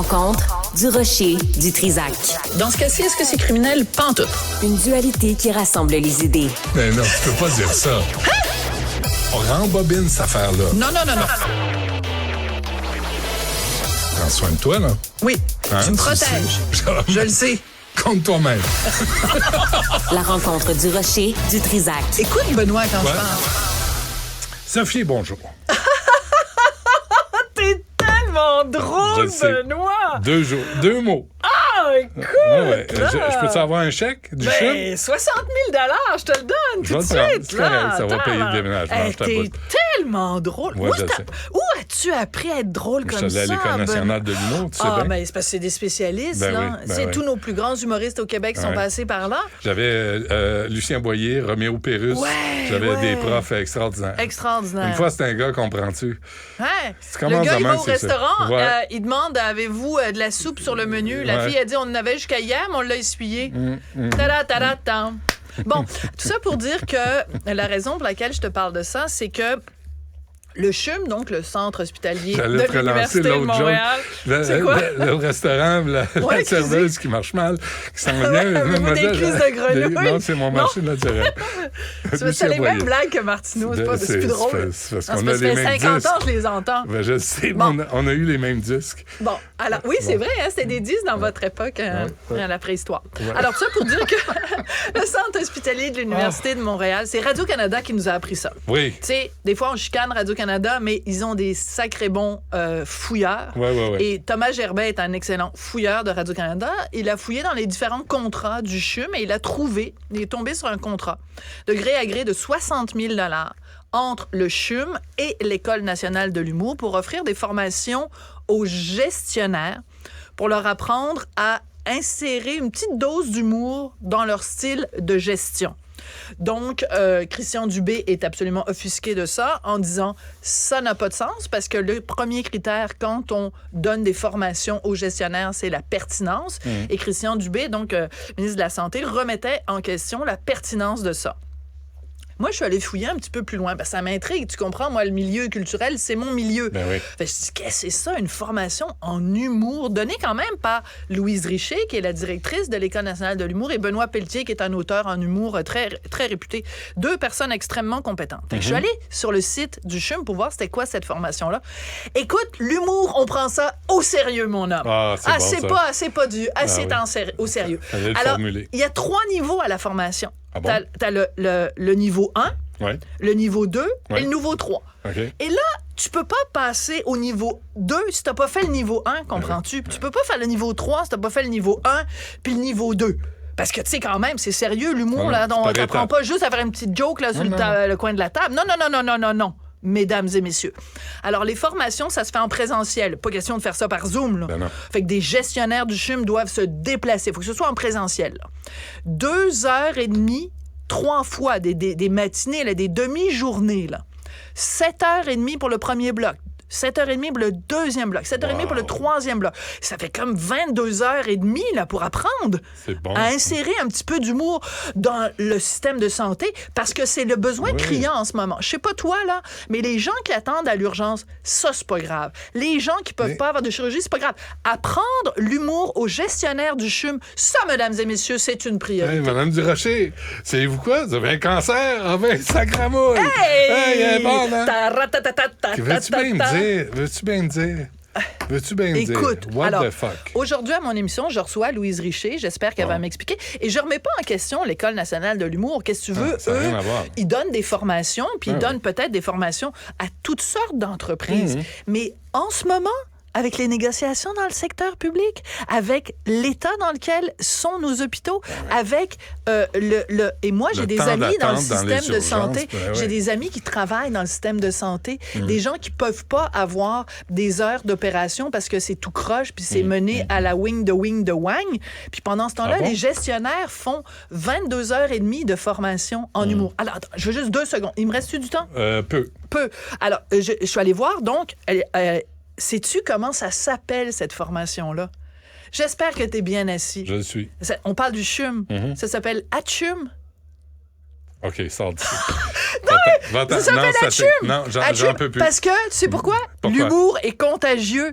rencontre du Rocher du Trizac. Dans ce cas-ci, est-ce que c'est criminel? Pas en tout. Une dualité qui rassemble les idées. Mais non, tu peux pas dire ça. On rembobine cette affaire-là. Non. Prends soin de toi, là. Oui, Hein, tu me tu protèges. sais. Je le sais. Contre toi-même. La rencontre du Rocher du Trizac. Écoute, Benoît, quand Ouais. je parle. Sophie, bonjour. T'es tellement drôle, Je sais. Benoît! 2 mots. Ah, écoute! Ouais. là. Je peux-tu avoir un chèque du chum? Ben, 60 000 je te le donne Je tout vais de le prendre. suite. C'est correct, là. ça va payer le Attends. déménagement, je T'es t'aboute. tellement drôle. Ouais, je sais. Où as-tu appris à être drôle Je comme suis allé à ça? l'École nationale de Benoît? l'humour, tu sais Ah, bien. ben, c'est parce que c'est des spécialistes, Ben là. oui, ben C'est oui. tous nos plus grands humoristes au Québec qui sont Ouais. passés par là. J'avais Lucien Boyer, Roméo Pérus. Ouais, J'avais ouais. des profs extraordinaires. Extraordinaire. Une fois, c'était un gars, comprends-tu? Ouais. C'est comment Le gars, ça il va marche, au c'est ça? restaurant, Ouais. il demande avez-vous de la soupe sur le menu? La Ouais. fille a dit on en avait jusqu'à hier, mais on l'a essuyé. Ta-da-ta-da-tam. Bon, tout ça pour dire que la raison pour laquelle je te parle de ça, c'est que le CHUM, donc le centre hospitalier J'allais de te relancer l'Université de l'autre Montréal. C'est quoi? Le restaurant, la Ouais, serveuse qui marche mal, qui s'en vient. Ouais, avez-vous des cuisses de grenouille? Non, c'est mon marché naturel. C'est les mêmes blagues que Martineau, c'est plus drôle. C'est parce Non, qu'on c'est a parce que les ça fait mêmes 50 disques. ans que je les entends. Ben, je sais, Bon. mais on a eu les mêmes disques. Bon, alors, oui, c'est vrai, hein, c'était des 10 dans votre époque, Ouais. à la préhistoire. Ouais. Alors, tout ça pour dire que le centre hospitalier de l'Université de Montréal, c'est Radio-Canada qui nous a appris ça. Oui. Tu sais, des fois, on chicane Radio-Canada, mais ils ont des sacrés bons fouilleurs. Ouais. Et Thomas Gerbet est un excellent fouilleur de Radio-Canada. Il a fouillé dans les différents contrats du CHUM et il est tombé sur un contrat de gré à gré de 60 000 entre le CHUM et l'École nationale de l'humour pour offrir des formations aux gestionnaires pour leur apprendre à insérer une petite dose d'humour dans leur style de gestion. Donc, Christian Dubé est absolument offusqué de ça en disant « ça n'a pas de sens » parce que le premier critère quand on donne des formations aux gestionnaires, c'est la pertinence. Et Christian Dubé, donc ministre de la Santé, remettait en question la pertinence de ça. Moi, je suis allée fouiller un petit peu plus loin. Ça m'intrigue, tu comprends? Moi, le milieu culturel, c'est mon milieu. Ben oui. Fait que je dis, qu'est-ce que c'est ça, une formation en humour donnée quand même par Louise Richer, qui est la directrice de l'École nationale de l'humour, et Benoît Pelletier, qui est un auteur en humour très, très réputé. 2 personnes extrêmement compétentes. Fait que je suis allée sur le site du CHUM pour voir c'était quoi cette formation-là. Écoute, l'humour, on prend ça au sérieux, mon homme. Ah, c'est bon, ça. C'est pas du... c'est oui. au sérieux. Fallait le Alors, formuler. il y a 3 niveaux à la formation. Ah bon? T'as le niveau 1, Ouais. le niveau 2 Ouais. et le niveau 3. OK. Et là, tu peux pas passer au niveau 2 si t'as pas fait le niveau 1, comprends-tu? Tu peux pas faire le niveau 3 si t'as pas fait le niveau 1 puis le niveau 2. Parce que, tu sais, quand même, c'est sérieux, l'humour, Non, là. c'est On par t'apprend étapes. pas juste à faire une petite joke, là, sur le coin de la table. Non. Mesdames et messieurs. Alors, les formations, ça se fait en présentiel. Pas question de faire ça par Zoom, là. Ben non. Fait que des gestionnaires du CHUM doivent se déplacer. Faut que ce soit en présentiel, là. 2h30, 3 fois, des matinées, là, des demi-journées, là. 7h30 pour le premier bloc. 7h30 pour le deuxième bloc, 7h30 pour le troisième bloc. Ça fait comme 22h30 là, pour apprendre C'est bon. à insérer un petit peu d'humour dans le système de santé parce que c'est le besoin criant en ce moment. Je sais pas toi, là, mais les gens qui attendent à l'urgence, ça, c'est pas grave. Les gens qui peuvent pas avoir de chirurgie, c'est pas grave. Apprendre l'humour aux gestionnaires du CHUM, ça, mesdames et messieurs, c'est une priorité. Hey, Madame Durocher, savez-vous quoi? Vous avez un cancer? Ah ben, sacramouille! Hey! elle est bonne, hein? Ta-ra-ta-ta-ta-ta-ta-ta-ta. Veux-tu bien me dire? Veux-tu bien me dire? Veux-tu bien me dire? Écoute, What alors, the fuck? aujourd'hui, à mon émission, je reçois Louise Richer. J'espère qu'elle va m'expliquer. Et je remets pas en question l'École nationale de l'humour. Qu'est-ce que tu veux? ça n'a rien à voir. Ils donnent des formations, puis ils donnent peut-être des formations à toutes sortes d'entreprises. Mais en ce moment, avec les négociations dans le secteur public, avec l'état dans lequel sont nos hôpitaux, avec et moi, j'ai des temps amis dans le d'attente dans système les de urgences, santé. ben ouais. J'ai des amis qui travaillent dans le système de santé, des gens qui peuvent pas avoir des heures d'opération parce que c'est tout croche, puis c'est mené à la wing de wang. Puis pendant ce temps-là, Ah bon? les gestionnaires font 22h30 de formation en humour. Alors, attends, je veux juste 2 secondes. Il me reste-tu du temps? Peu. Peu. Alors, je suis allée voir, donc, sais-tu comment ça s'appelle, cette formation-là? J'espère que tu es bien assis. Je le suis. On parle du CHUM. Ça s'appelle ATCHUM. OK, sors d'ici. Ça s'appelle ATCHUM. Non, j'en ATCHUM, peux plus. parce que, tu sais pourquoi? Pourquoi? L'humour est contagieux.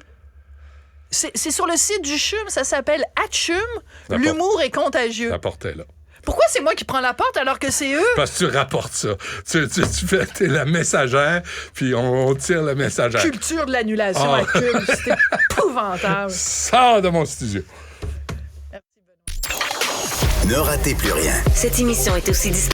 C'est sur le site du CHUM, ça s'appelle Atchum. La L'humour est contagieux. La porte est là. Pourquoi c'est moi qui prends la porte alors que c'est eux? Parce que tu rapportes ça. T'es la messagère, puis on tire la messagère. Culture de l'annulation à Cube, c'est épouvantable. Sors de mon studio. Ne ratez plus rien. Cette émission est aussi disponible